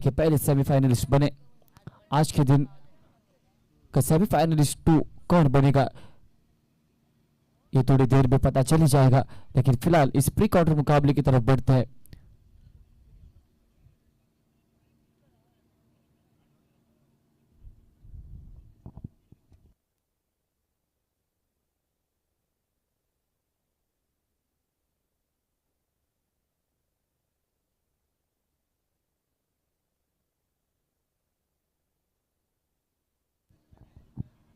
के पहले सेमीफाइनलिस्ट बने। आज के दिन का सेमीफाइनलिस्ट 2 कौन बनेगा ये थोड़ी देर में पता चल ही जाएगा, लेकिन फिलहाल इस प्री क्वार्टर मुकाबले की तरफ बढ़ते हैं।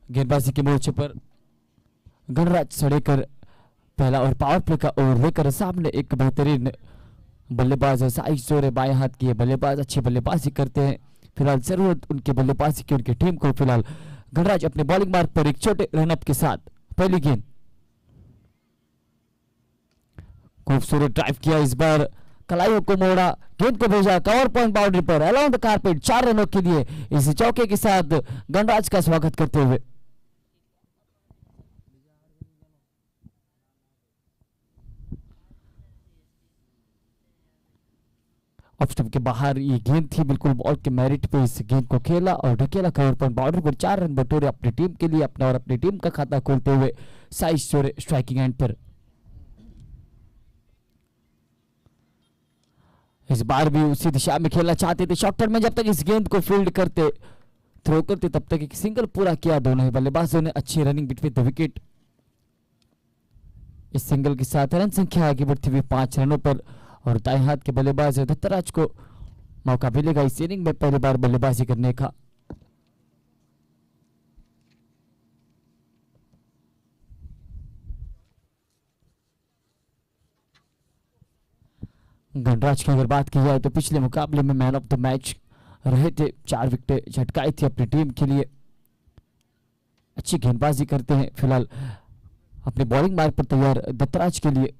गेंदबाजी के मोर्चे पर गणराज सड़ेकर पहला और पावर प्ले का ओवर लेकर सामने एक बेहतरीन बल्लेबाज है साइज जोरे बाएं हाथ की बल्लेबाज अच्छी बल्लेबाजी करते हैं। फिलहाल जरूरत उनके बल्लेबाजी की उनकी टीम को। फिलहाल गणराज अपने बॉलिंग मार्ग पर एक छोटे रनअप के साथ पहली गेंद खूबसूरत ड्राइव किया, इस बार कलाइयों को मोड़ा, गेंद को भेजा कवर पॉइंट बाउंड्री पर अलाउंड द कारपेट 4 रनों के लिए इस चौके के साथ गणराज का स्वागत करते हुए। ऑफ स्टंप के बाहर ये गेंद थी, बिल्कुल बॉल के मेरिट पे इस गेंद को खेला और ढकेला कवर पॉइंट बाउंड्री पर 4 रन बटोरे अपनी टीम के लिए, अपना और अपनी टीम का खाता खोलते हुए साइज चोरे स्ट्राइकिंग एंड पर। इस बार भी उसी दिशा में खेलना चाहते थे शॉर्ट में, जब तक इस गेंद को फील्ड करते थ्रो करते तब तक एक सिंगल पूरा किया दोनों ही बल्लेबाजों ने। अच्छी रनिंग बिटवीन द विकेट, इस सिंगल के साथ रन संख्या आगे बढ़ती हुई 5 रनों पर और दाएं हाथ के बल्लेबाज दत्तराज को मौका मिलेगा इस इनिंग में पहली बार बल्लेबाजी करने का। गणराज की अगर बात की जाए तो पिछले मुकाबले में मैन ऑफ द मैच रहे थे, 4 विकेटें झटकाई थी अपनी टीम के लिए, अच्छी गेंदबाजी करते हैं। फिलहाल अपने बॉलिंग मार्ग पर तैयार दत्तराज के लिए।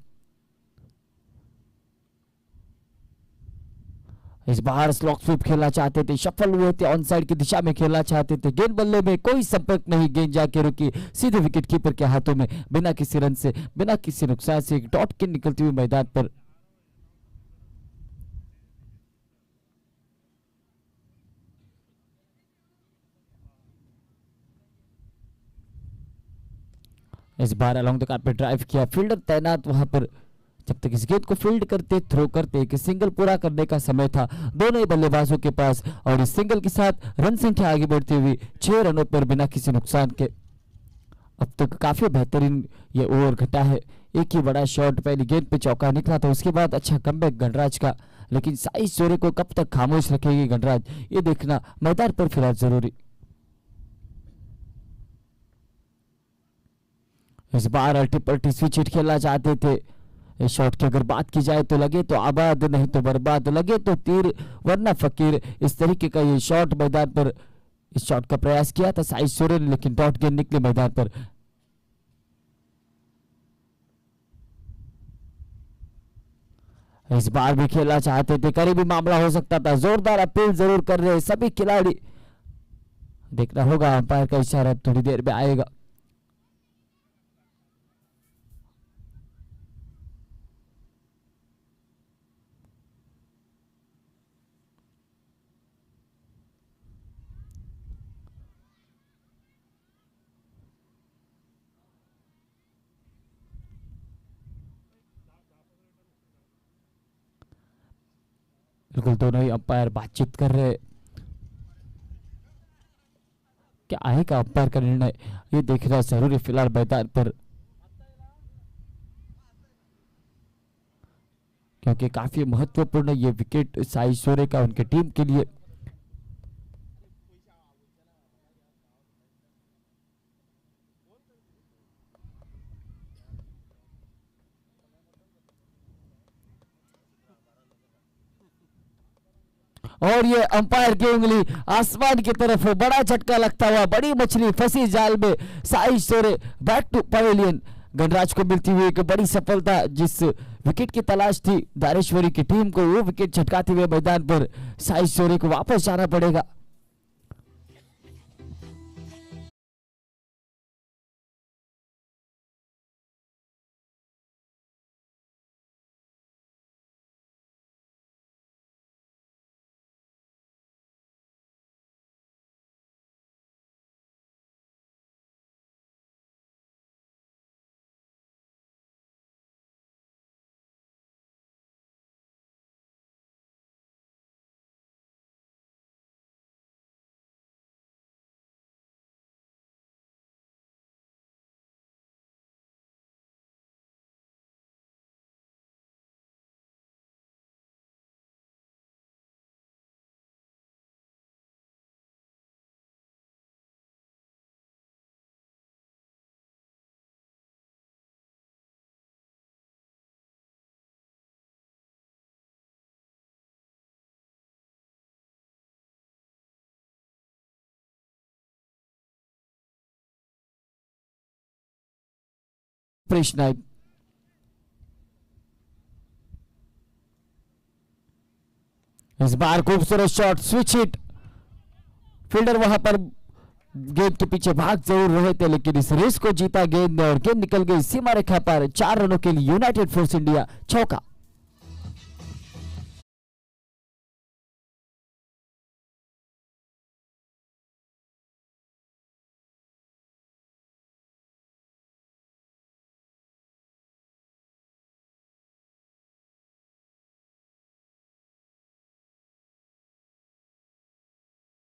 इस बार स्लॉक स्वीप खेलना चाहते थे, सफल हुए थे, ऑन साइड की दिशा में खेलना चाहते थे, गेंद बल्ले में कोई संपर्क नहीं, गेंद जाके रुकी सीधे विकेट कीपर के हाथों में बिना किसी रन से बिना किसी नुकसान से एक डॉट की निकलती हुई मैदान पर। इस बार अलोंग द कारपेट ड्राइव किया, फील्डर तैनात वहां पर, जब तक इस गेंद को फील्ड करते थ्रो करते एक सिंगल पूरा करने का समय था दोनों ही बल्लेबाजों के पास और इस सिंगल के साथ रन संख्या आगे बढ़ती हुई 6 रनों पर बिना किसी नुकसान के। अब तक काफी बेहतरीन ये ओवर घटा है, एक ही बड़ा शॉट पहली गेंद पे चौका निकला था, उसके बाद अच्छा कमबैक गणराज का, लेकिन साइज चोरे को कब तक खामोश रखेगी गणराज ये देखना मैदान पर फिलहाल जरूरी। इस बार अल्टी पल्टी स्विच हिट खेलना चाहते थे, इस शॉट की अगर बात की जाए तो लगे तो आबाद नहीं तो बर्बाद, लगे तो तीर वरना फकीर, इस तरीके का ये शॉट मैदान पर, इस शॉट का प्रयास किया था साइज सोरेन ने लेकिन डॉट गेंद निकले मैदान पर। इस बार भी खेलना चाहते थे, करीबी मामला हो सकता था, जोरदार अपील जरूर कर रहे सभी खिलाड़ी, देखना होगा अंपायर का इशारा थोड़ी देर में आएगा। बिल्कुल दोनों ही अंपायर बातचीत कर रहे, क्या आएगा अंपायर का निर्णय ये देखना जरूरी फिलहाल मैदान पर, क्योंकि काफी महत्वपूर्ण ये विकेट साई सोरे का उनके टीम के लिए। और ये अंपायर की उंगली आसमान की तरफ, बड़ा झटका लगता हुआ, बड़ी मछली फंसी जाल में, साई सोरे बैक टू पवेलियन, गणराज को मिलती हुई एक बड़ी सफलता, जिस विकेट की तलाश थी दारेश्वरी की टीम को वो विकेट झटकाते हुए मैदान पर साई सोरे को वापस जाना पड़ेगा। सुप्रीश नाइक। इस बार खूबसूरत शॉट, स्विच हिट। फील्डर वहां पर गेंद के पीछे भाग जरूर रहे थे, लेकिन इस रेस को जीता गेंद ने और गेंद निकल गई सीमा रेखा पर। 4 रनों के लिए यूनाइटेड फोर्स इंडिया चौका।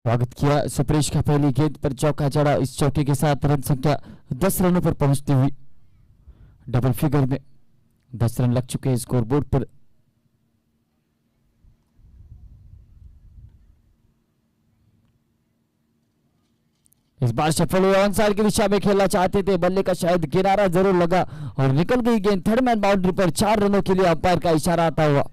स्वागत किया सुप्रीश का। पहली गेंद पर चौका चढ़ा। इस चौके के साथ रन संख्या 10 रनों पर पहुंचती हुई डबल फिगर में 10 रन लग चुके हैं स्कोरबोर्ड पर। इस बार सफल हुए, ऑन साइड की दिशा में खेलना चाहते थे, बल्ले का शायद किनारा जरूर लगा और निकल गई गेंद थर्ड मैन बाउंड्री पर। 4 रनों के लिए अंपायर का इशारा आता हुआ।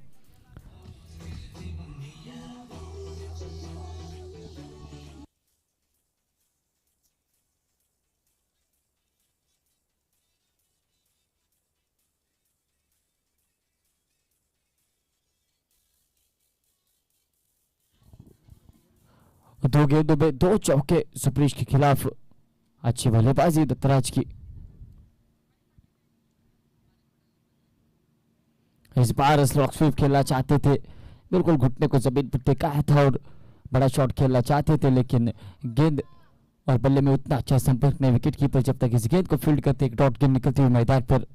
दो गेंदों में 2 चौके सुप्रीश के खिलाफ। अच्छी बल्लेबाजी दत्तराज की। इस बार स्लॉग स्वीप खेलना चाहते थे, बिल्कुल घुटने को जमीन पर टिकाया था और बड़ा शॉट खेलना चाहते थे, लेकिन गेंद और बल्ले में उतना अच्छा संपर्क नहीं। विकेट कीपर जब तक इस गेंद को फील्ड करते, एक डॉट गेंद निकलती हुई मैदान पर।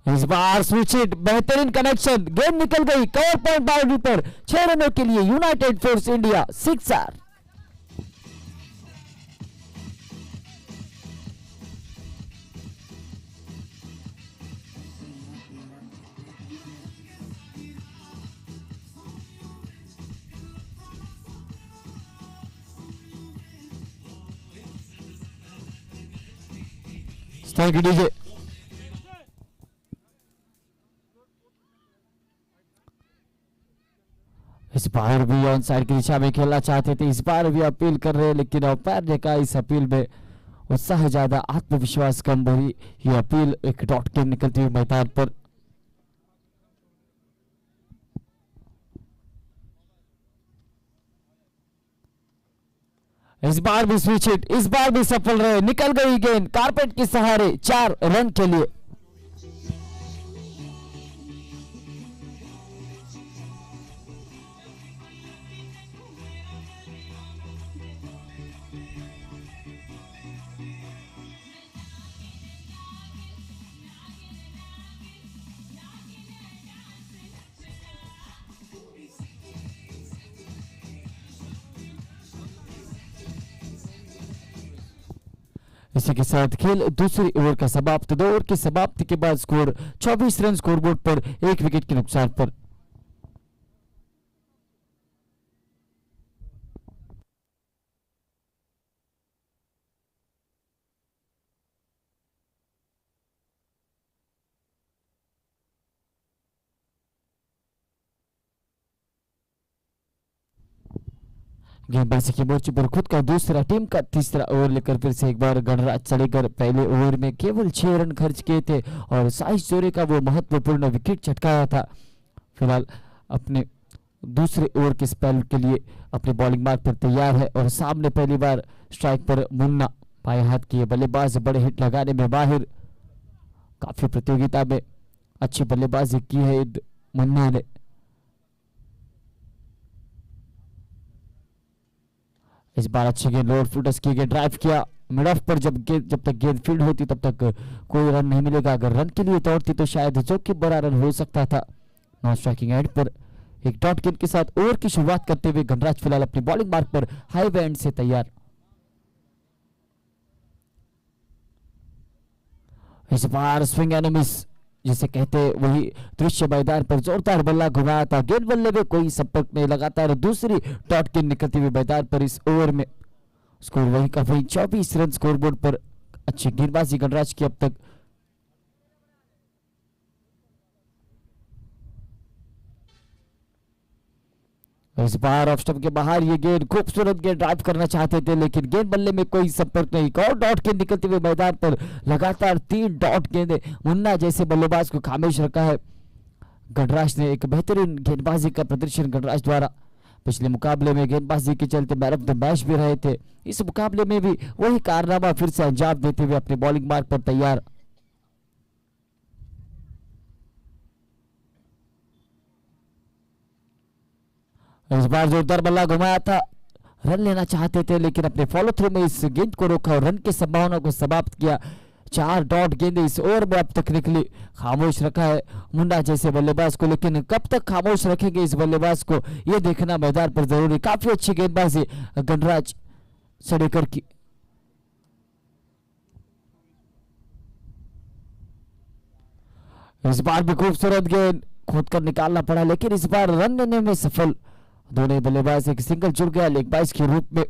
इस बार स्विच हिट, बेहतरीन कनेक्शन, गेंद निकल गई कवर पॉइंट बाउंड्री पर। 6 रनों के लिए United force India sixer. Thank you DJ. इस बार भी ऑन साइड की दिशा में खेलना चाहते थे, इस बार भी अपील कर रहे हैं, लेकिन अंपायर ने कहा इस अपील में उत्साह ज्यादा, आत्मविश्वास कम भरी ये अपील। एक डॉट गेंद निकलती हुई मैदान पर। इस बार भी स्विच हिट, इस बार भी सफल रहे, निकल गई गेंद कारपेट के सहारे। 4 रन के लिए। इसी के साथ खेल दूसरी ओवर का समाप्त। 2 ओवर की समाप्ति के बाद स्कोर 24 रन स्कोरबोर्ड पर, 1 विकेट के नुकसान पर। गेंदबाजी की मोर्चे पर खुद का दूसरा, टीम का तीसरा ओवर लेकर फिर से एक बार गणराज चलेकर पहले ओवर में केवल 6 रन खर्च किए थे और साइस जोरे का वो महत्वपूर्ण विकेट चटकाया था। फिलहाल अपने दूसरे ओवर के स्पेल के लिए अपने बॉलिंग मार्ग पर तैयार है और सामने पहली बार स्ट्राइक पर मुन्ना, बाएं हाथ की बल्लेबाज, बड़े हिट लगाने में माहिर। काफी प्रतियोगिता में अच्छी बल्लेबाजी की है मुन्ना ने। इस बार अच्छी गेंद लोअर फुटस की गेंद ड्राइव किया मिड ऑफ पर। जब तक गेंद फील्ड होती तब तक कोई रन नहीं मिलेगा। अगर रन के लिए दौड़ती तो शायद जोखिम बड़ा रन हो सकता था। नॉन स्ट्राइकिंग एंड पर एक डॉट गेंद के साथ ओवर की शुरुआत करते हुए गणराज फिलहाल अपनी बॉलिंग मार्ग पर हाई एंड से तैयार। इस बार स्विंग एंड मिस जिसे कहते हैं वही दृश्य मैदान पर। जोरदार बल्ला घुमाया था, गेंद बल्ले में कोई संपर्क नहीं, लगातार दूसरी डॉट गेंद निकलती हुई मैदान पर। इस ओवर में स्कोर वही का वही 24 रन स्कोरबोर्ड पर। अच्छी गेंदबाजी गणराज की अब तक। इस बार ऑफ स्टंप के बाहर ये गेंद, खूबसूरत गेंद ड्राइव करना चाहते थे लेकिन गेंद बल्ले में कोई संपर्क नहीं। एक और डॉट गेंद निकलते हुए मैदान पर, लगातार 3 डॉट गेंदें मुन्ना जैसे बल्लेबाज को खामोश रखा है। गणराज ने एक बेहतरीन गेंदबाजी का प्रदर्शन गणराज द्वारा पिछले मुकाबले में गेंदबाजी के चलते मैन ऑफ द मैच भी रहे थे। इस मुकाबले में भी वही कारनामा फिर से अंजाम देते हुए अपने बॉलिंग मार्ग पर तैयार। इस बार जोरदार बल्ला घुमाया था, रन लेना चाहते थे लेकिन अपने फॉलो थ्रू में इस गेंद को रोका और रन की संभावना को समाप्त किया। 4 डॉट गेंदें इस ओवर में अब तक निकली। खामोश रखा है मुन्ना जैसे बल्लेबाज को, लेकिन कब तक खामोश रखेंगे इस बल्लेबाज को, यह देखना मैदान पर जरूरी। काफी अच्छी गेंदबाजी गणराज सडेकर की। इस बार भी खूबसूरत गेंद खोद कर निकालना पड़ा लेकिन इस बार रन लेने में सफल। दोनों बल्लेबाज एक सिंगल जुड़ गया लेग बाइस के रूप में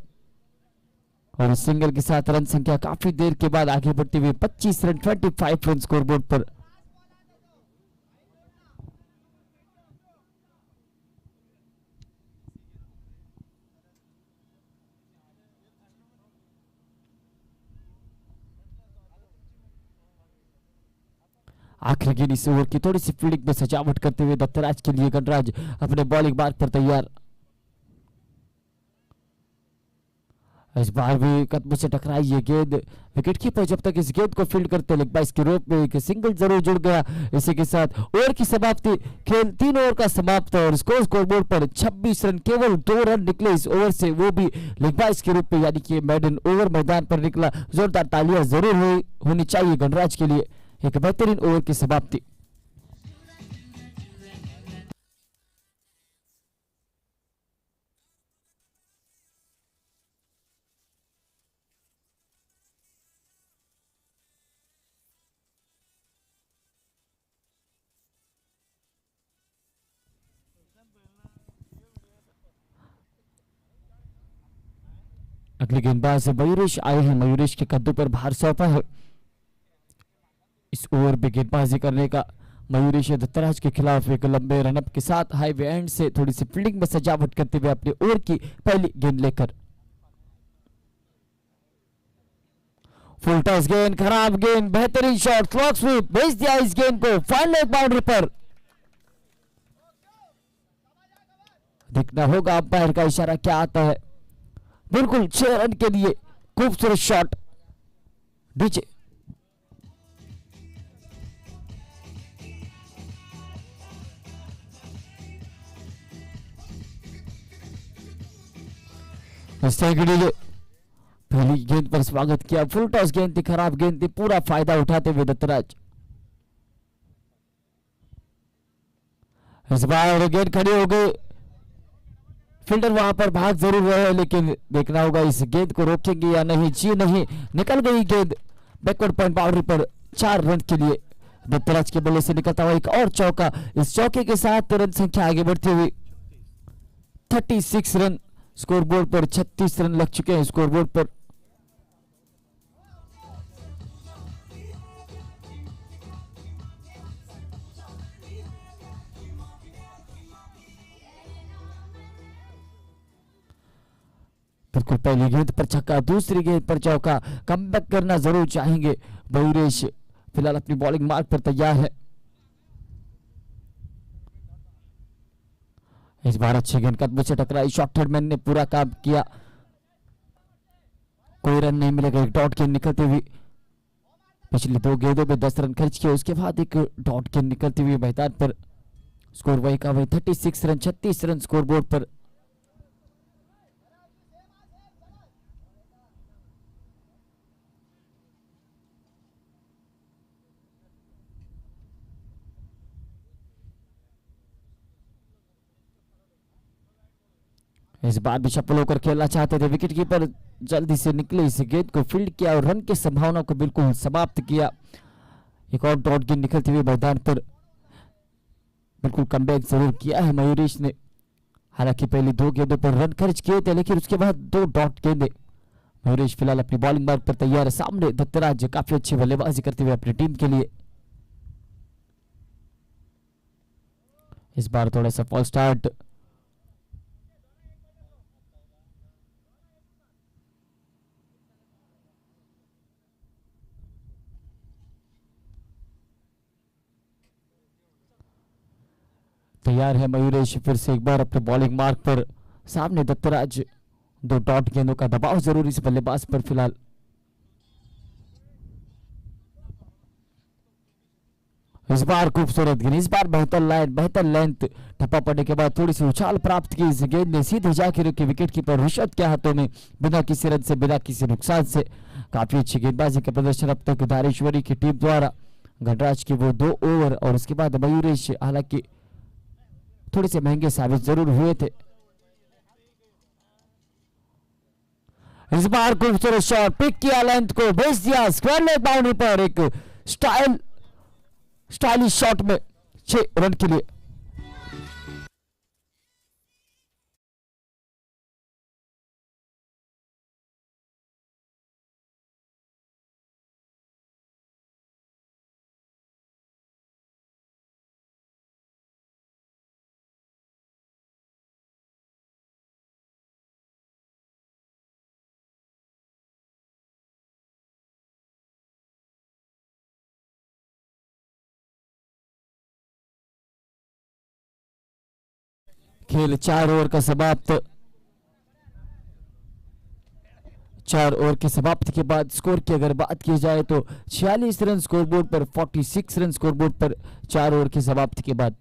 और इस सिंगल के साथ रन संख्या काफी देर के बाद आगे बढ़ती हुई 25 रन 25 रन स्कोरबोर्ड पर। आखिरी गेंद इस ओवर की थोड़ी सी फील्डिंग में सजावट करते हुए दत्तराज के लिए गणराज अपने बॉलिंग मार्ग पर तैयार। इस बार भी कदम से टकराई ये गेंद, विकेट कीपर जब तक इस गेंद को फील्ड करते लेग बाइस के रूप में एक सिंगल जरूर जुड़ गया। इसी के साथ ओवर की समाप्ति, खेल 3 ओवर का समाप्त और स्कोरबोर्ड पर 26 रन, केवल 2 रन निकले इस ओवर से, वो भी लेग बाइस के रूप में, यानी कि मैडन ओवर मैदान पर निकला। जोरदार तालियां जरूर होनी चाहिए गणराज के लिए, एक बेहतरीन ओवर की समाप्ति। अगली गेंदबाज मयूरेश आए हैं। मयूरेश के कद्दू पर भार सौंपा है इस ओवर में गेंदबाजी करने का। मयूरेश दत्तराज के खिलाफ एक लंबे रनअप के साथ हाईवे एंड से थोड़ी सी फील्डिंग में सजावट करते हुए अपने ओवर की पहली गेंद लेकर। फुल टॉस गेंद, खराब गेंद, बेहतरीन शॉट, क्लॉक स्वीप, भेज दिया इस गेंद को फाइनल बाउंड्री पर। देखना होगा अंपायर का इशारा क्या आता है। बिल्कुल 6 रन के लिए खूबसूरत शॉट नीचे। पहली गेंद पर स्वागत किया। फुल टॉस गेंद थी, खराब गेंद थी, पूरा फायदा उठाते हुए दत्तराज। इस बार गेंद खड़ी हो गई, फील्डर वहां पर भाग जरूर रहे लेकिन देखना होगा इस गेंद को रोकेंगे या नहीं। जी नहीं, निकल गई गेंद बैकवर्ड पॉइंट बाउंड्री पर 4 रन के लिए। दत्तराज के बल्ले से निकलता हुआ एक और चौका, इस चौके के साथ रन संख्या आगे बढ़ती हुई 36 रन स्कोरबोर्ड पर। 36 रन लग चुके हैं स्कोरबोर्ड पर। बिल्कुल पहली गेंद पर छक्का, दूसरी गेंद पर चौका, कमबैक करना जरूर चाहेंगे मयूरेश। फिलहाल अपनी बॉलिंग मार्ग पर तैयार है। इस बार अच्छी गेंद कदम से टकराई, शॉर्ट मैन ने पूरा काम किया, कोई रन नहीं मिलेगा। एक डॉट गेंद निकलती हुई, पिछली 2 गेंदों में 10 रन खर्च किए, उसके बाद एक डॉट गेंद निकलती हुई मैदान पर। स्कोर वही का वही 36 रन 36 रन स्कोरबोर्ड पर। इस बार भी सफल होकर खेलना चाहते थे, विकेट कीपर जल्दी से निकले, इस गेंद को फील्ड किया और रन की संभावना को बिल्कुल समाप्त किया। एक और डॉट गेंद निकलती हुई मैदान पर। बिल्कुल कमबैक जरूर किया है मयूरेश ने, हालांकि पहली 2 गेंदों पर रन खर्च किए थे लेकिन उसके बाद 2 डॉट गेंदें। मयूरेश फिलहाल अपनी बॉलिंग मार्ग पर तैयार है। सामने दत्तराज काफी अच्छी बल्लेबाजी करते हुए अपनी टीम के लिए। इस बार थोड़ा सा फॉल स्टार्ट, तैयार है मयूरेश फिर से एक बार अपने बॉलिंग मार्क पर। सामने दत्तराज, दो डॉट गेंदों का दबाव जरूरी इस बल्लेबाज पर फिलहाल। इस बार खूबसूरत गेंद, इस बार बेहतर लाइन, बेहतर लेंथ। ठप्पा पड़ने के बाद थोड़ी सी उछाल प्राप्त की इस गेंद ने, सीधे जाके रुकी विकेट कीपर रिशद के हाथों में, बिना किसी रन से, बिना किसी नुकसान से। काफी अच्छी गेंदबाजी का प्रदर्शन अब तक धारेश्वरी की टीम द्वारा। गणराज के वो 2 ओवर और उसके बाद मयूरेश हालांकि थोड़े से महंगे साबित जरूर हुए थे। इस बार खूबसूरत शॉट, पिक किया लेंथ को, भेज दिया स्क्वायर लेग बाउंड्री पर, एक स्टाइलिश शॉट में 6 रन के लिए। खेल 4 ओवर का समाप्त। 4 ओवर की समाप्ति के बाद स्कोर की अगर बात की जाए तो 46 रन स्कोरबोर्ड पर, 46 रन स्कोरबोर्ड पर 4 ओवर की समाप्ति के बाद।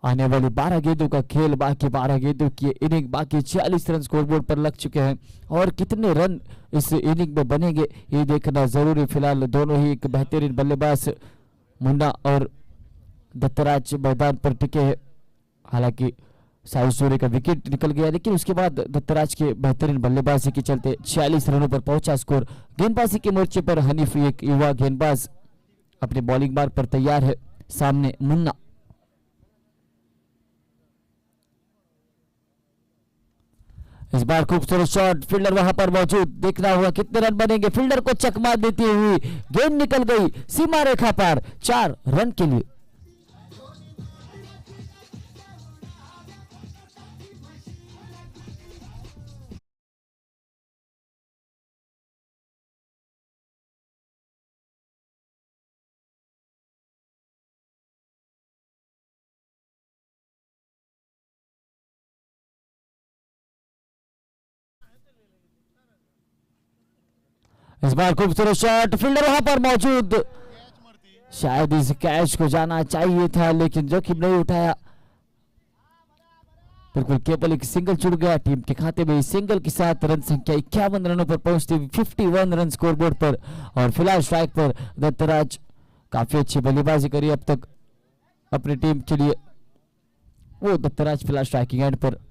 आने वाली 12 गेंदों का खेल, बाकी 12 गेंदों की इनिंग, बाकी 46 रन स्कोरबोर्ड पर लग चुके हैं और कितने रन इस इनिंग में बनेंगे ये देखना जरूरी। फिलहाल दोनों ही एक बेहतरीन बल्लेबाज मुन्ना और दत्तराज मैदान पर टिके हैं। हालांकि साहिल सूर्य का विकेट निकल गया, लेकिन उसके बाद दत्तराज के बेहतरीन बल्लेबाजी के चलते 46 रनों पर पहुंचा स्कोर। गेंदबाजी के मोर्चे पर हनीफ, एक युवा गेंदबाज, अपने बॉलिंग मार्ग पर तैयार है। सामने मुन्ना। इस बार खूबसूरत शॉट, फील्डर वहां पर मौजूद, देखना होगा कितने रन बनेंगे। फील्डर को चकमा देती हुई गेंद निकल गई सीमा रेखा पार, 4 रन के लिए। इस बार खूबसूरत शॉट, फील्डर वहां पर मौजूद, शायद इस कैच को जाना चाहिए था लेकिन जोखिम नहीं उठाया। बिल्कुल केवल एक सिंगल जुड़ गया टीम के खाते में। सिंगल के साथ रन संख्या 51 रनों पर पहुंचती हुई 51 रन स्कोरबोर्ड पर। और फिलहाल स्ट्राइक पर दत्तराज, काफी अच्छी बल्लेबाजी करी अब तक अपनी टीम के लिए। वो दत्तराज फिलहाल स्ट्राइकिंग एंड पर।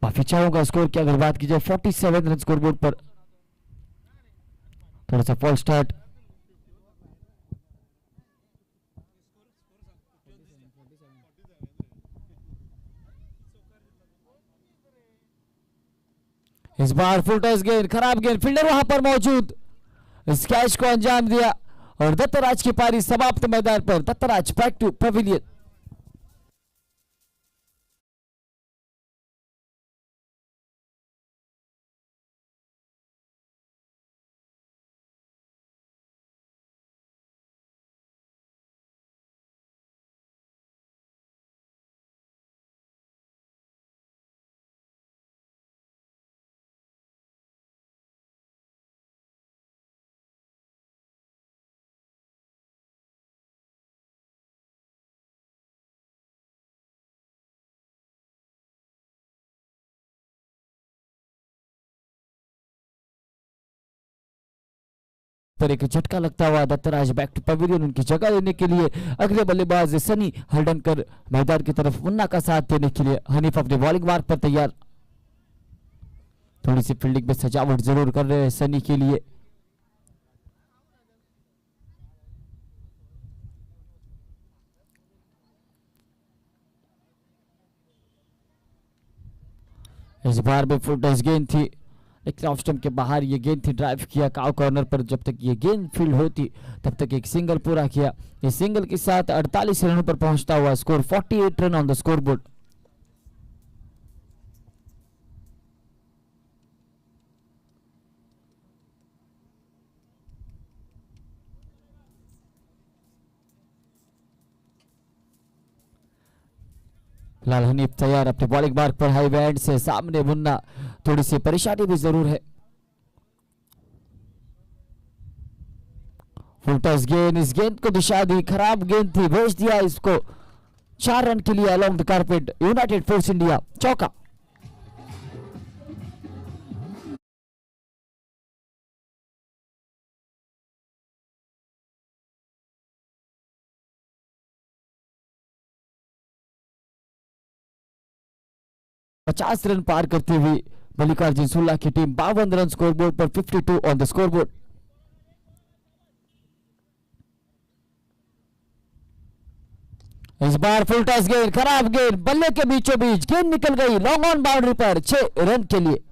काफी अच्छा होगा स्कोर की अगर बात की जाए। 47 रन स्कोरबोर्ड पर। थोड़ा सा फॉल स्टार्ट। इस बार फुल टॉस गेंद, खराब गेंद, फील्डर वहां पर मौजूद, इस कैच को अंजाम दिया और दत्तराज की पारी समाप्त मैदान पर। Dattaraj back to pavilion. पर एक झटका लगता हुआ दत्तराज बैक टू पवेलियन, उनकी जगह लेने के लिए अगले बल्लेबाज सनी हल्डनकर मैदान की तरफ मुन्ना का साथ देने के लिए। हनीफ अपने बॉलिंग मार्ग पर तैयार। थोड़ी सी फील्डिंग में सजावट जरूर कर रहे हैं सनी के लिए। इस बार भी फुल टच गेंद थी, लेकिन ऑफ स्टंप के बाहर ये गेंद थी। ड्राइव किया काउ कॉर्नर पर, जब तक ये गेंद फील्ड होती तब तक एक सिंगल पूरा किया। इस सिंगल के साथ 48 रनों पर पहुंचता हुआ score 48 run on the score board. फिलहाल हनीफ तैयार अपने बॉलिंग मार्क पर, हाई बैंड से सामने मुन्ना, थोड़ी सी परेशानी भी जरूर है। फुल टच गेंद, इस गेंद को दिशा दी, खराब गेंद थी, भेज दिया इसको 4 रन के लिए along the carpet. United force India चौका। पचास रन पार करते हुए मल्लिकार्जुन सुल्ला की टीम 52 रन स्कोरबोर्ड पर, 52 ऑन द स्कोरबोर्ड। इस बार फुल टॉस गेंद, खराब गेंद, बल्ले के बीचों बीच गेंद निकल गई लॉन्ग ऑन बाउंड्री पर 6 रन के लिए।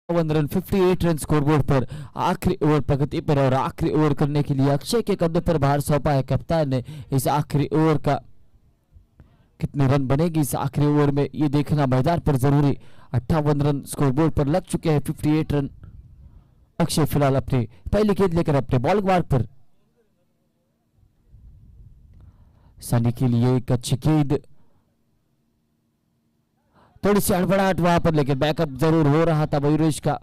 रन 58 रन स्कोरबोर्ड पर, आखिरी ओवर प्रगति पर, और आखिरी ओवर करने के लिए अक्षय के कंधों पर भार सौंपा है कप्तान ने। इस आखिरी ओवर का कितने रन बनेगी इस आखिरी ओवर में, ये देखना मैदान पर जरूरी। 58 रन स्कोरबोर्ड पर लग चुके हैं, 58 रन। अक्षय फिलहाल अपनी पहली गेंद लेकर अपने बॉलिंग मार्क पर। सनी के लिए एक अच्छी गेंद, थोड़ी सी हड़बड़ाहट वहां पर, लेकिन बैकअप जरूर हो रहा था मयूरेश का।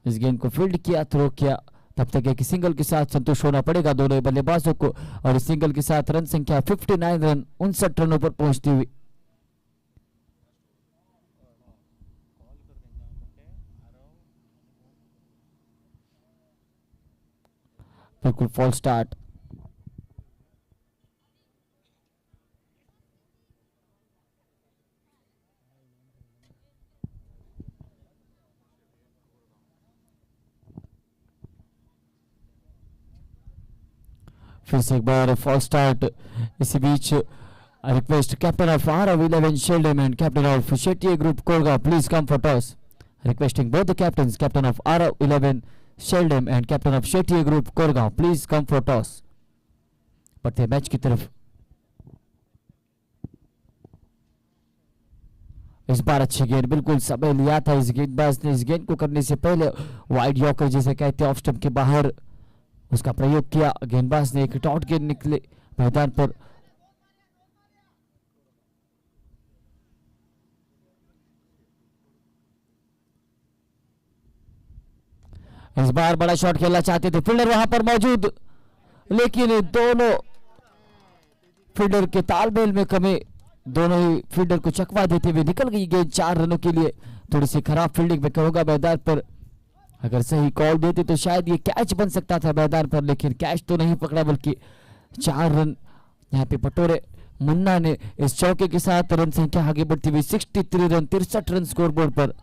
इस गेंद को फील्ड किया, थ्रो किया, तब तक एक सिंगल के साथ संतुष्ट होना पड़ेगा दोनों बल्लेबाजों को। और इस सिंगल के साथ रन संख्या 59 रन 59 रनों पर पहुंचती हुई। बिल्कुल फॉल स्टार्ट। फिर से एक बार फॉल स्टार्ट। इसी बीच request captain of R11 Sheldon and captain of Shetty Group Korga, please come for toss. Requesting both the captains, captain of R11 Sheldon and captain of Shetty Group Korga, please come for toss. बढ़ते match की तरफ। इस बार अच्छी गेंद, बिल्कुल समय लिया था इस गेंदबाज ने। इस गेंद को करने से पहले वाइड यॉर्कर जिसे कहते हैं ऑफ स्टंप के बाहर, उसका प्रयोग किया। गेंदबाज ने एक डॉट गेंद निकले मैदान पर। इस बार बड़ा शॉट खेलना चाहते थे, फील्डर वहां पर मौजूद, लेकिन दोनों फील्डर के तालमेल में कमी, दोनों ही फील्डर को चकवा देते हुए निकल गई गेंद 4 रनों के लिए। थोड़ी सी खराब फील्डिंग में कहूंगा मैदान पर। अगर सही कॉल देते तो शायद ये कैच बन सकता था मैदान पर, लेकिन कैच तो नहीं पकड़ा, बल्कि 4 रन यहाँ पे पटोरे मुन्ना ने। इस चौके के साथ रन संख्या आगे बढ़ती हुई 63 रन 63 रन स्कोरबोर्ड पर।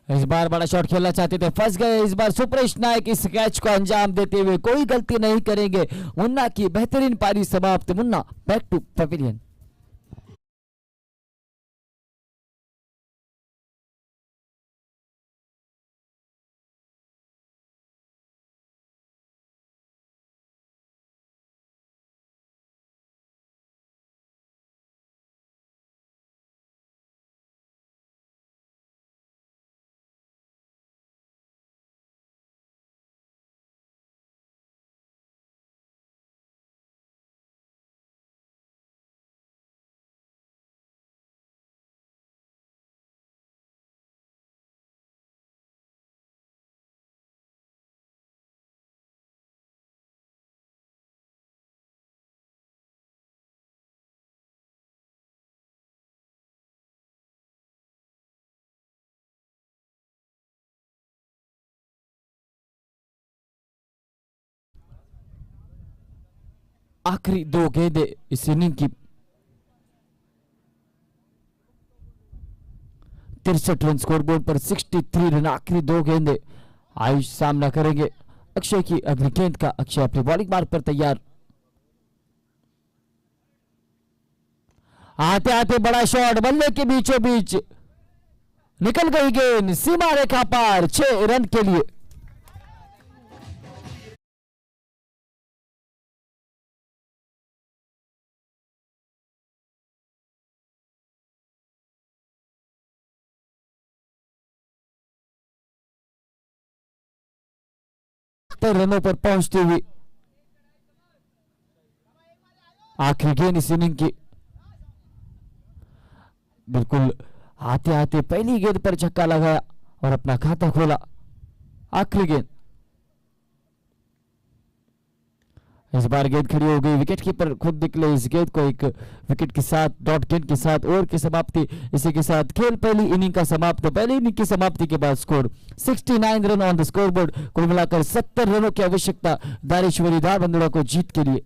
इस बार बड़ा शॉट खेलना चाहते थे, फंस गए। इस बार सुपरेश नायक इस कैच को अंजाम देते हुए कोई गलती नहीं करेंगे। मुन्ना की बेहतरीन पारी समाप्त। Munna back to pavilion. आखिरी 2 गेंदें इस इनिंग की। 63 रन स्कोरबोर्ड पर, 63 रन आखिरी 2 गेंदें। आयुष सामना करेंगे अक्षय की अगली गेंद का। अक्षय अपने बॉलिंग मार्ग पर तैयार। आते आते बड़ा शॉट, बल्ले के बीचों बीच निकल गई गेंद सीमा रेखा पार, 6 रन के लिए। रनों पर पहुंचती हुई आखिरी गेंद इस इनिंग की। बिल्कुल आते आते पहली गेंद पर छक्का लगाया और अपना खाता खोला। आखिरी गेंद, इस बार गेंद खड़ी हो गई, विकेट कीपर खुद निकले इस गेंद को एक विकेट के साथ, डॉट गेंद के साथ, ओवर की समाप्ति। इसी के साथ खेल पहली इनिंग का समाप्त। पहली इनिंग की समाप्ति के बाद score 69 run on the scoreboard. कुल मिलाकर 70 रनों की आवश्यकता दारेश्वरी धारबंदोड़ा को जीत के लिए।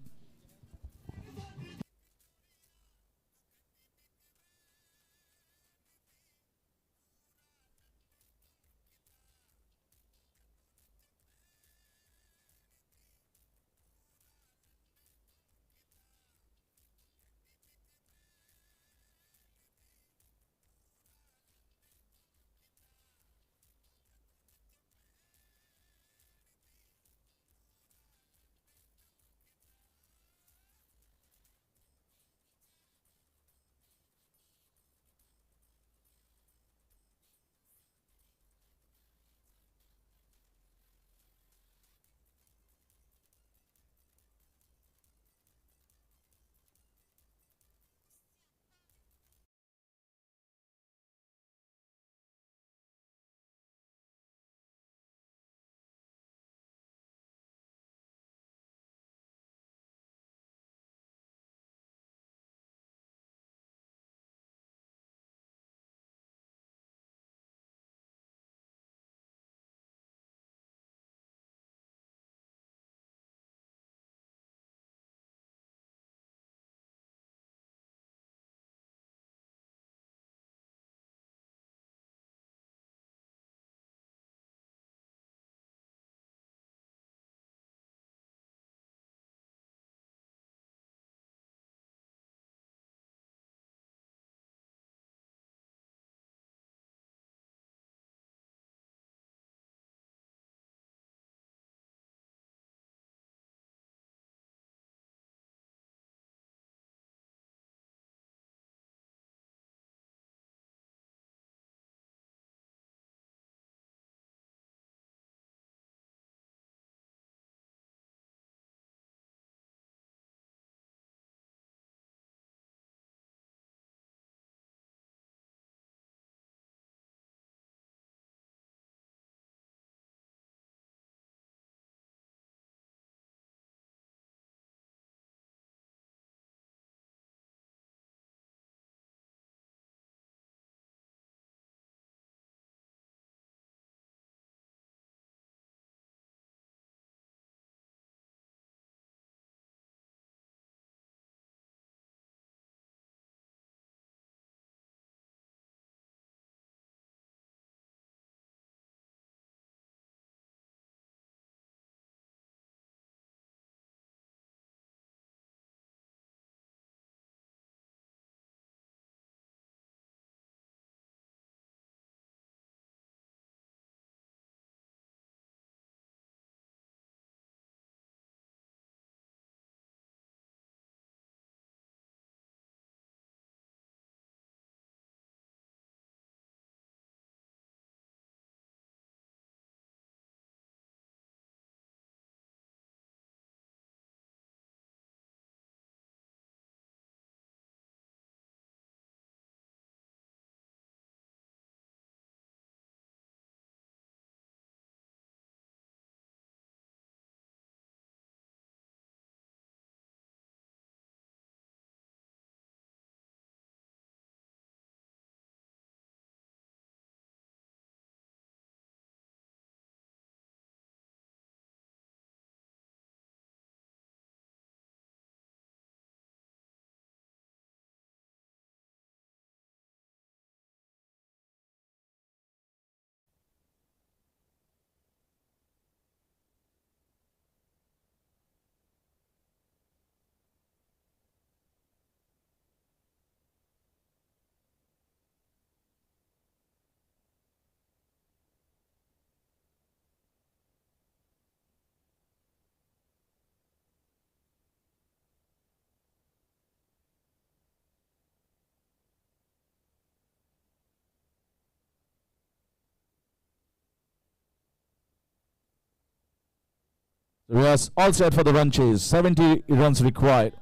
We are all set for the run chase. 70 runs required.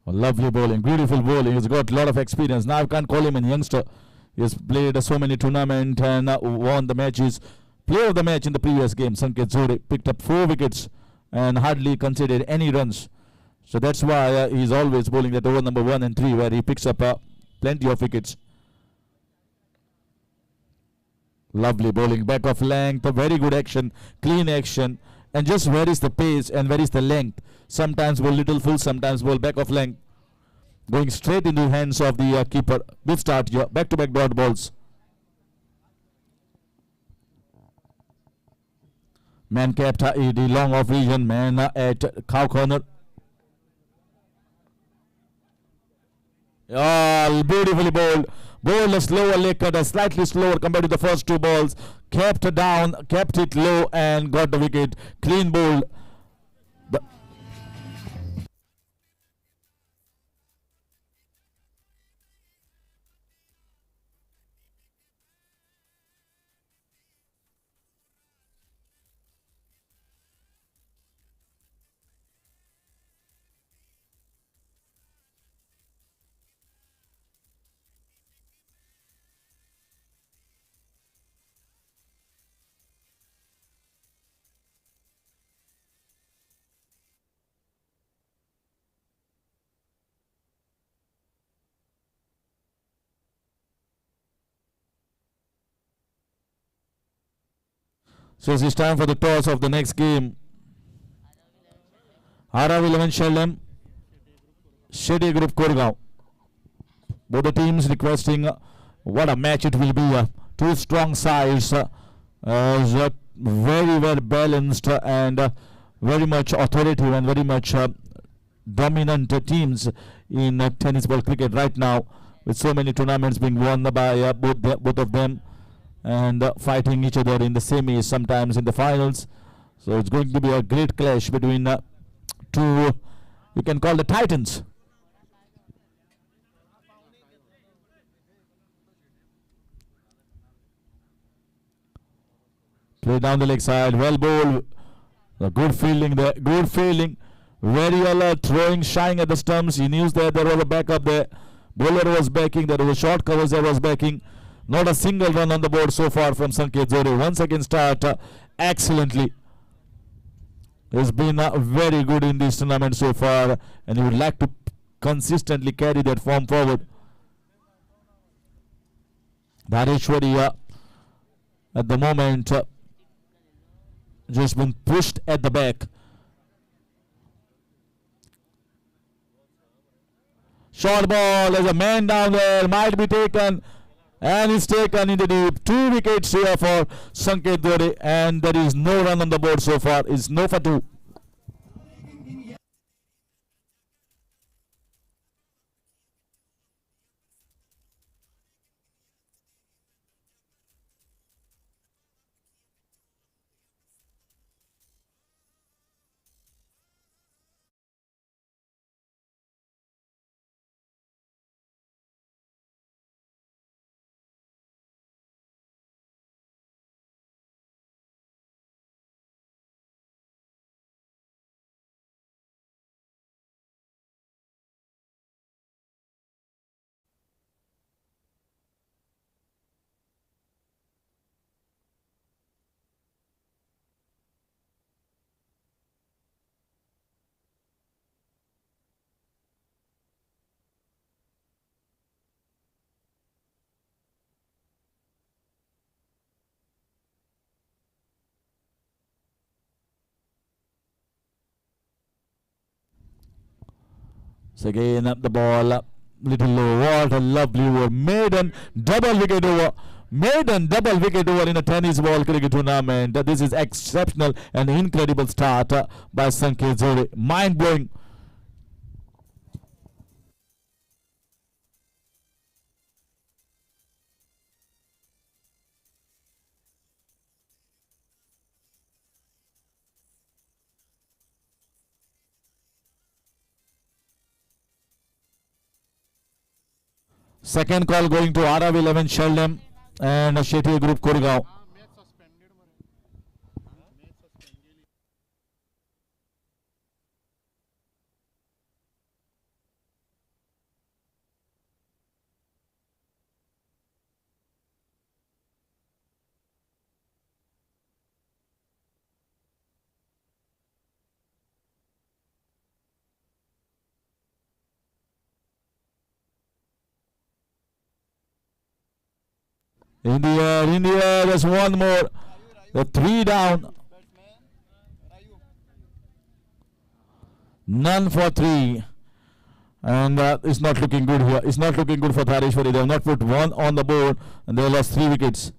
Lovely bowling, beautiful bowling. He's got a lot of experience. Now I can't call him a youngster. He has played so many tournaments and won the matches. Player of the match in the previous game, Sanket Zore, picked up 4 wickets and hardly conceded any runs. So that's why he's always bowling at over number 1 and 3, where he picks up plenty of wickets. Lovely bowling, back of length, a very good action, clean action, and just varies the pace and varies the length. Sometimes bowl little full, sometimes bowl back of length. Going straight into the hands of the keeper. Good start here, back-to-back dot balls. Man kept the long off region, man at cow corner. Oh, beautifully bowled. Bowled a slower leg cut, slightly slower compared to the first 2 balls. Kept down, kept it low and got the wicket. Clean bowled. So it's time for the toss of the next game. Arav 11 Shalem, Shede Group Koregaon. Both the teams requesting what a match it will be. 2 strong sides, very well balanced and very much authoritative and very much dominant teams in tennis ball cricket right now, with so many tournaments being won by both of them, and fighting each other in the semis, sometimes in the finals. So it's going to be a great clash between 2, you can call the titans. Play down the leg side, well bowled. Good fielding there, good fielding. Very alert, throwing, shying at the stumps. He knew that there was a backup there. Bowler was backing, there was a short covers that was backing. Not a single run on the board so far from Sanket Zore. Once again start excellently. He's been very good in this tournament so far, and he would like to consistently carry that form forward. Dhareshwari at the moment just been pushed at the back. Short ball, there's a man down there, might be taken, and it's taken into deep. 2 wickets here for Sanket Zore, and there is no run on the board so far. It's no for 2. So again up the ball, little low. What a lovely over. Maiden double wicket over. Maiden double wicket over in a tennis ball cricket tournament. This is exceptional and incredible start by Sanket Zore. Mind blowing. Second call going to Arav 11 Shalem and Shetiya Group Koregaon. In the air, there's one more. The 3 down. None for 3. And it's not looking good here. It's not looking good for Dhareshwari. They have not put one on the board and they lost 3 wickets.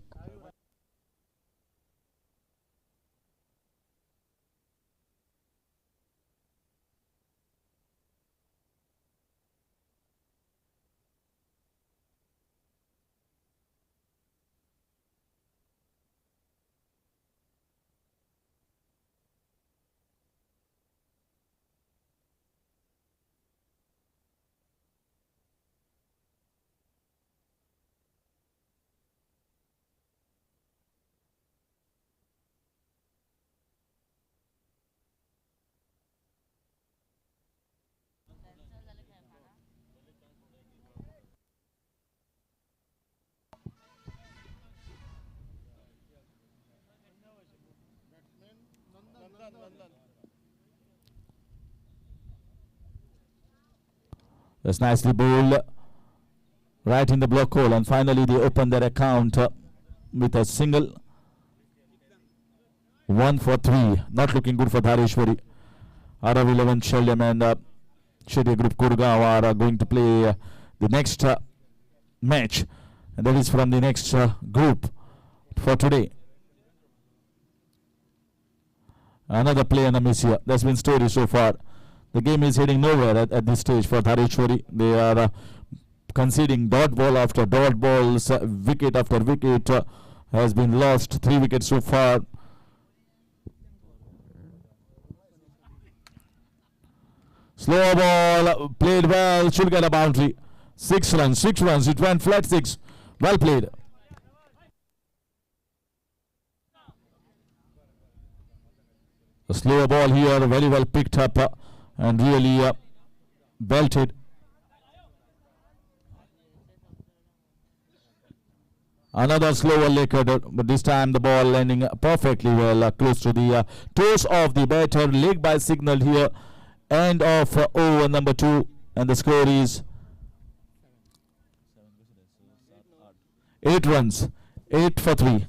That's nicely bowled right in the block hole, and finally they open their account with a single. 1 for 3. Not looking good for Dhareshwari. Out of 11, Shalyam and Shirya Group Kurgaon are going to play the next match, and that is from the next group for today. Another play and a miss here. That's been story so far. The game is heading nowhere at this stage for Dhareshwari. They are conceding dot ball after dot balls, wicket after wicket has been lost. 3 wickets so far. Slow ball, played well, should get a boundary. 6 runs, 6 runs, it went flat 6. Well played. A slower ball here, very well picked up and really belted. Another slower leg cutter, but this time the ball landing perfectly well close to the toes of the batter. Leg by signal here. End of over number 2, and the score is 8 runs, 8 for 3.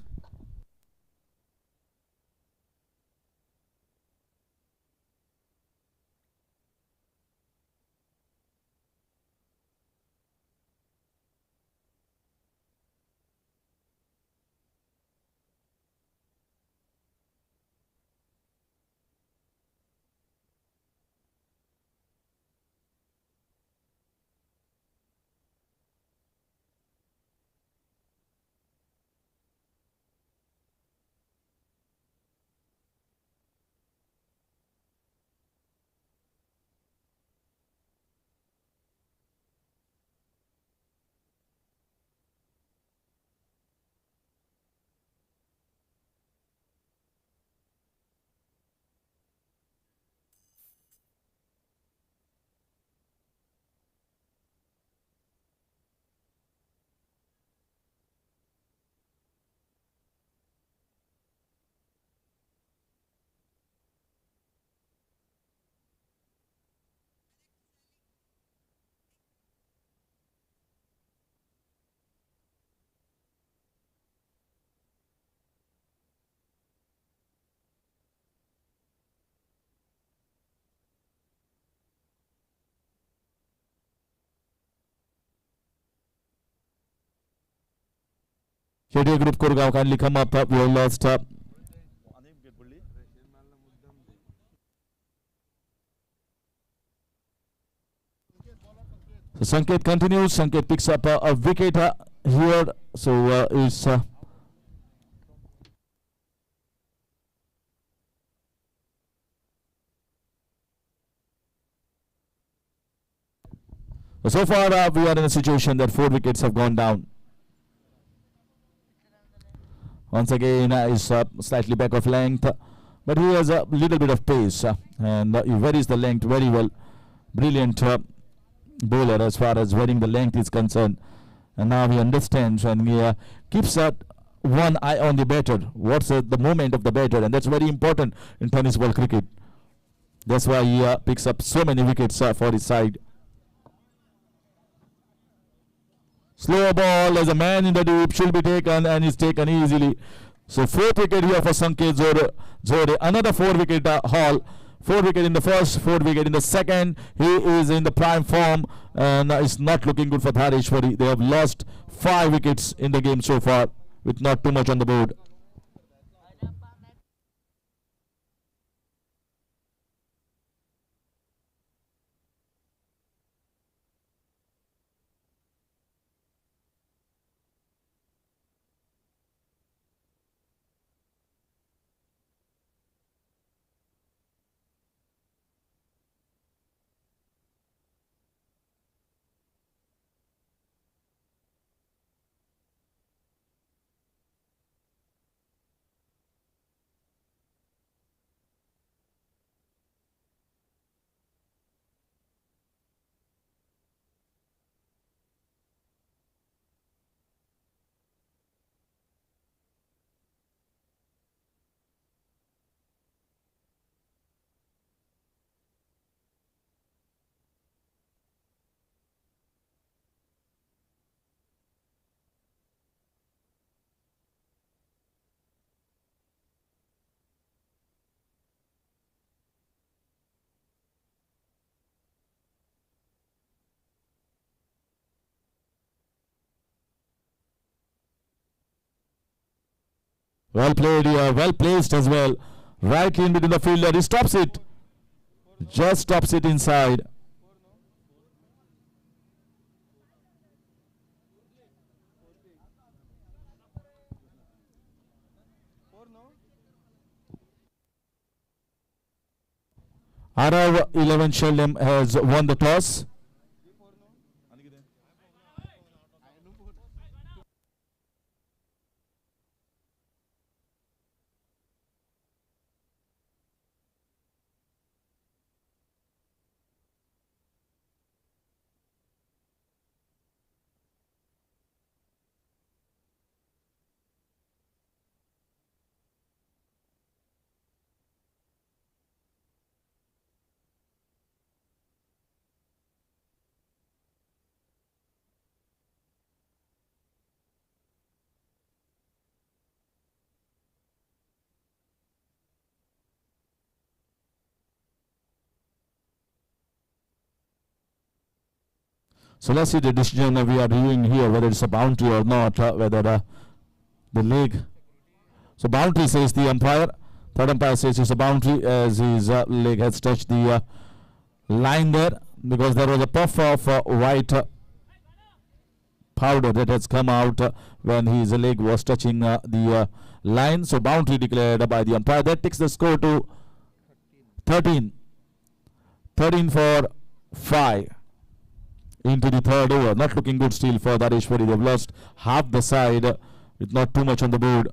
Shirya Group Kurgaon, kindly come up. We have lost. So Sanket continues. Sanket picks up a wicket here. So is so far we are in a situation that 4 wickets have gone down. Once again, is slightly back of length, but he has a little bit of pace and he varies the length very well. Brilliant bowler as far as varying the length is concerned. And now he understands and he keeps one eye on the batter. What's the movement of the batter, and that's very important in tennis ball cricket. That's why he picks up so many wickets for his side. Slow ball as a man in the deep should be taken and is taken easily. So 4th wicket here for Sanket Zore. Another 4-wicket haul. 4 wicket in the first, 4 wicket in the second. He is in the prime form and it's not looking good for Dhareshwari. They have lost 5 wickets in the game so far with not too much on the board. Well played here, well placed as well. Right in between the fielder, he stops it. Just stops it inside. Arav 11 Sheldon has won the toss. So let's see the decision we are reviewing here, whether it's a boundary or not, whether the leg. So boundary says the umpire. Third umpire says it's a boundary as his leg has touched the line there, because there was a puff of white powder that has come out when his leg was touching the line. So boundary declared by the umpire. That takes the score to 13. 13 for 5 into the third over. Not looking good still for Dhareshwari. They've lost half the side with not too much on the board.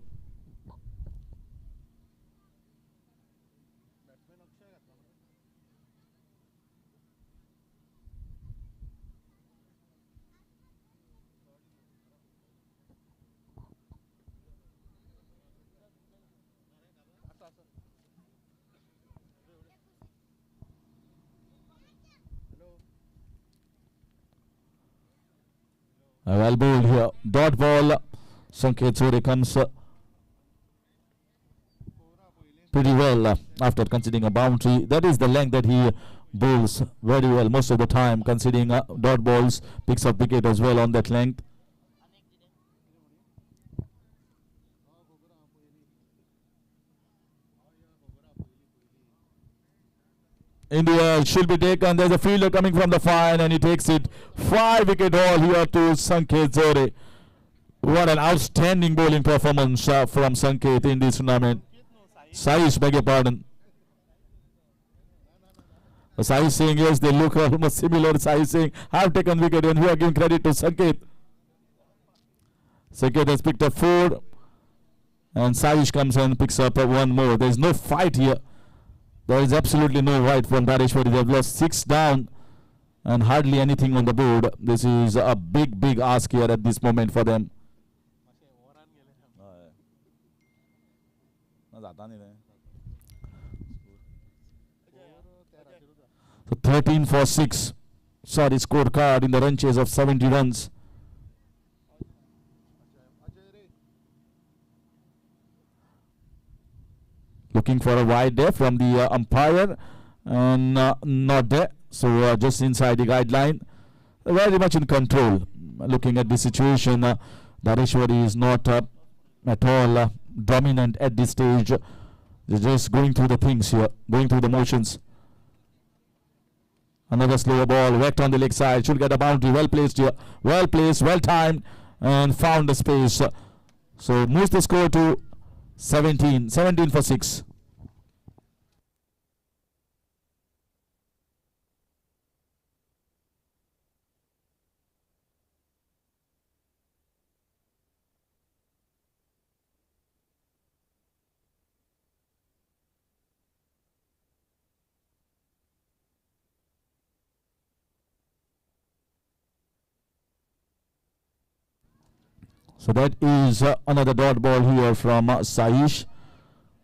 Well bowled here. Dot ball. Sanket Zore comes pretty well after conceding a boundary. That is the length that he bowls very well most of the time, conceding dot balls. Picks up wicket as well on that length. India should be taken. There's a fielder coming from the fine and he takes it. 5-wicket haul here to Sanket Zore. What an outstanding bowling performance from Sanket in this tournament. Saish, beg your pardon. Saish saying yes, they look almost similar. Saish saying I've taken wicket and we are giving credit to Sanket. Sanket has picked up 4 and Saish comes and picks up 1 more. There's no fight here. There is absolutely no fight from Dhareshwari. They have lost 6 down and hardly anything on the board. This is a big ask here at this moment for them. So 13 for 6. Sorry, scorecard in the run chase of 70 runs. Looking for a wide there from the umpire, and not there. So just inside the guideline. Very much in control. Looking at the situation, Dhareshwari is not at all dominant at this stage. They're just going through the things here, going through the motions. Another slower ball, whacked on the leg side, should get a boundary. Well placed here, well placed, well timed, and found the space. So moves the score to 17 for 6. So that is another dot ball here from Saish.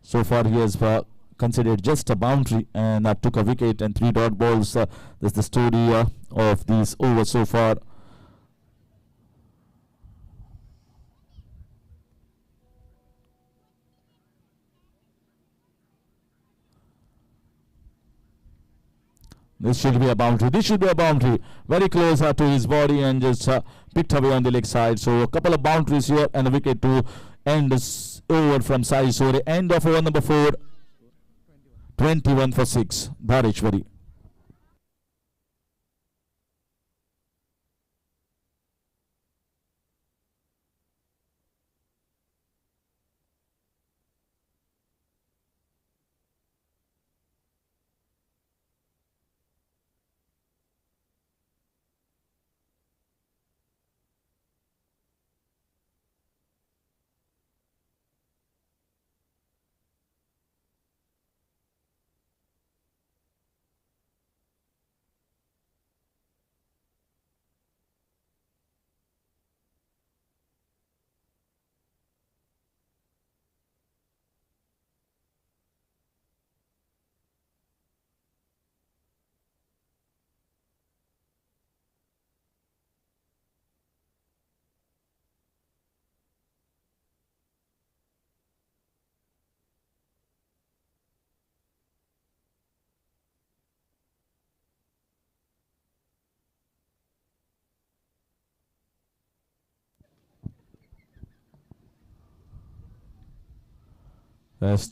So far he has considered just a boundary and took a wicket, and 3 dot balls. That's the story of these overs so far. This should be a boundary. This should be a boundary. Very close to his body and just picked away on the leg side. So a couple of boundaries here and a wicket to end this over from Sai Sore. End of over number 4. 21 for 6. Dhareshwari.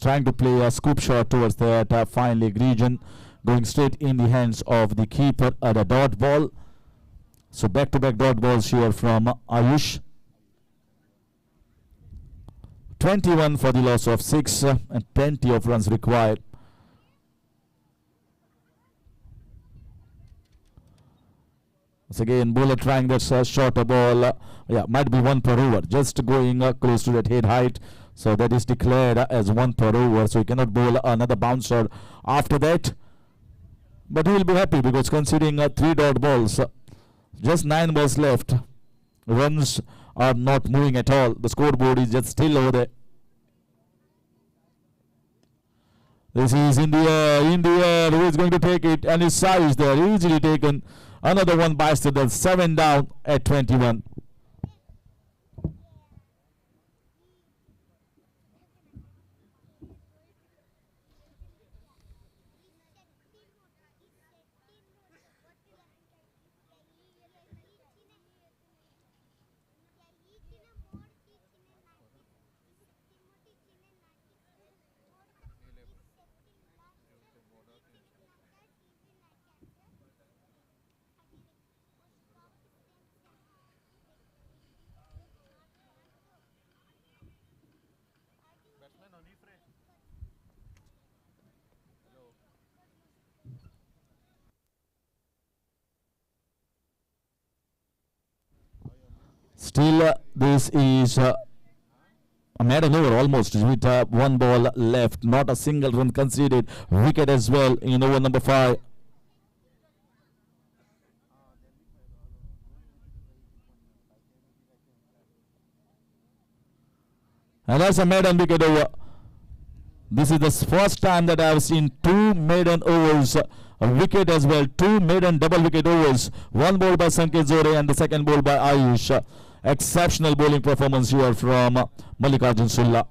Trying to play a scoop shot towards that fine leg region, going straight in the hands of the keeper at a dot ball. So back-to-back dot balls here from Ayush. 21 for the loss of 6 and plenty of runs required. Once again, bowler trying that shorter ball. Might be 1 per over, just going close to that head height. So that is declared as 1 per over. So he cannot bowl another bouncer after that. But he will be happy because considering 3 dot balls, just 9 balls left. Runs are not moving at all. The scoreboard is just still over there. This is in the air. Who is going to take it? And his size there, easily taken. Another one by Stidham, 7 down at 21. Still, this is a maiden over almost with 1 ball left. Not a single run conceded. Wicket as well in over number 5. And that's a maiden wicket over. This is the first time that I have seen 2 maiden overs. A wicket as well. 2 maiden double wicket overs. 1 ball by Sanket Zore and the second ball by Ayush. Exceptional bowling performance here from Mallikarjun Sulla.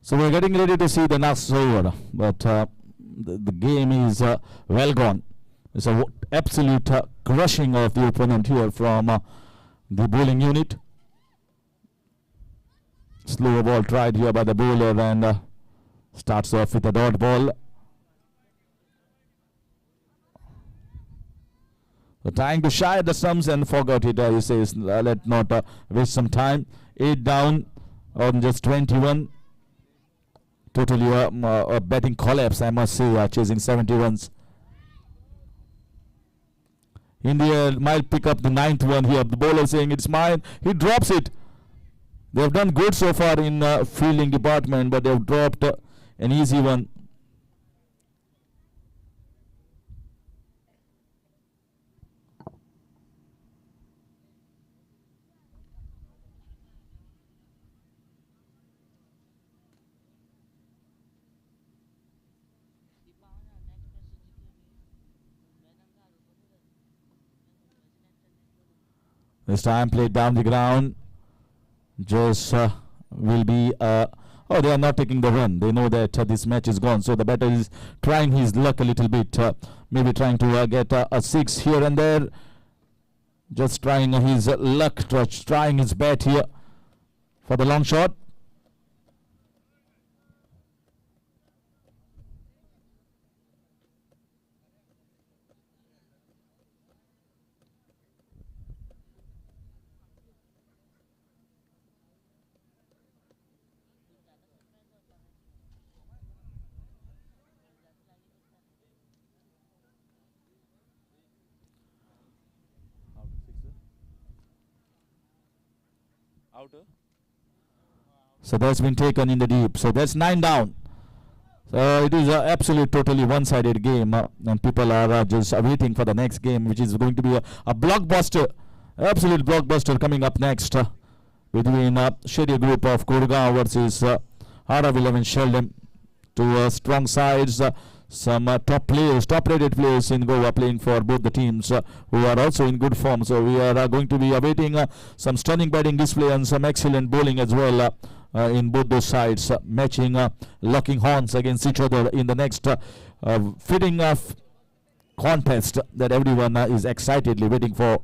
So we're getting ready to see the next over, but the game is well gone. It's a absolute crushing of the opponent here from the bowling unit. Slow ball tried here by the bowler and starts off with a dot ball. Trying to shy at the stumps and forgot it. He says, let not waste some time. 8 down on just 21. Totally a batting collapse, I must say, chasing 70 runs. India might pick up the 9th one here. The bowler saying it's mine. He drops it. They have done good so far in fielding department, but they have dropped an easy one. This time played down the ground. Just will be oh, they are not taking the run. They know that this match is gone, so the batter is trying his luck a little bit, maybe trying to get a 6 here and there. Just trying his luck, trying his bat here for the long shot. So that's been taken in the deep. So that's 9 down. So it is an absolute totally one-sided game, and people are just waiting for the next game, which is going to be a blockbuster, absolute blockbuster coming up next between Shadia Group of Gurgaon versus Heart of 11 Sheldon. Two strong sides. Some top players, top-rated players in Goa playing for both the teams who are also in good form. So we are going to be awaiting some stunning batting display and some excellent bowling as well in both those sides, matching, locking horns against each other in the next fitting contest that everyone is excitedly waiting for.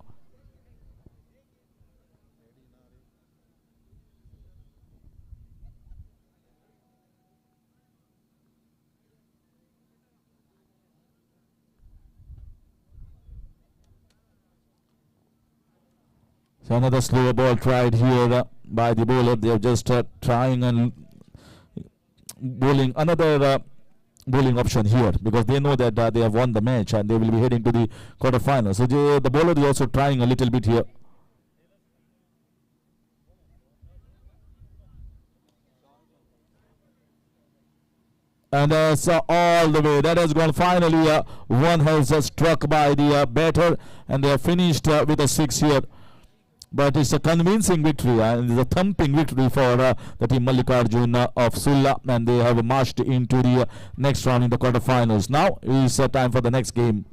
So another slower ball tried here by the bowler. They are just trying and bowling another bowling option here because they know that they have won the match and they will be heading to the quarterfinals. So the bowler is also trying a little bit here. And so all the way, that has gone finally. One has struck by the batter, and they have finished with a 6 here. But it's a convincing victory and it's a thumping victory for the team Mallikarjun of Sulla, and they have marched into the next round in the quarterfinals. Now is time for the next game.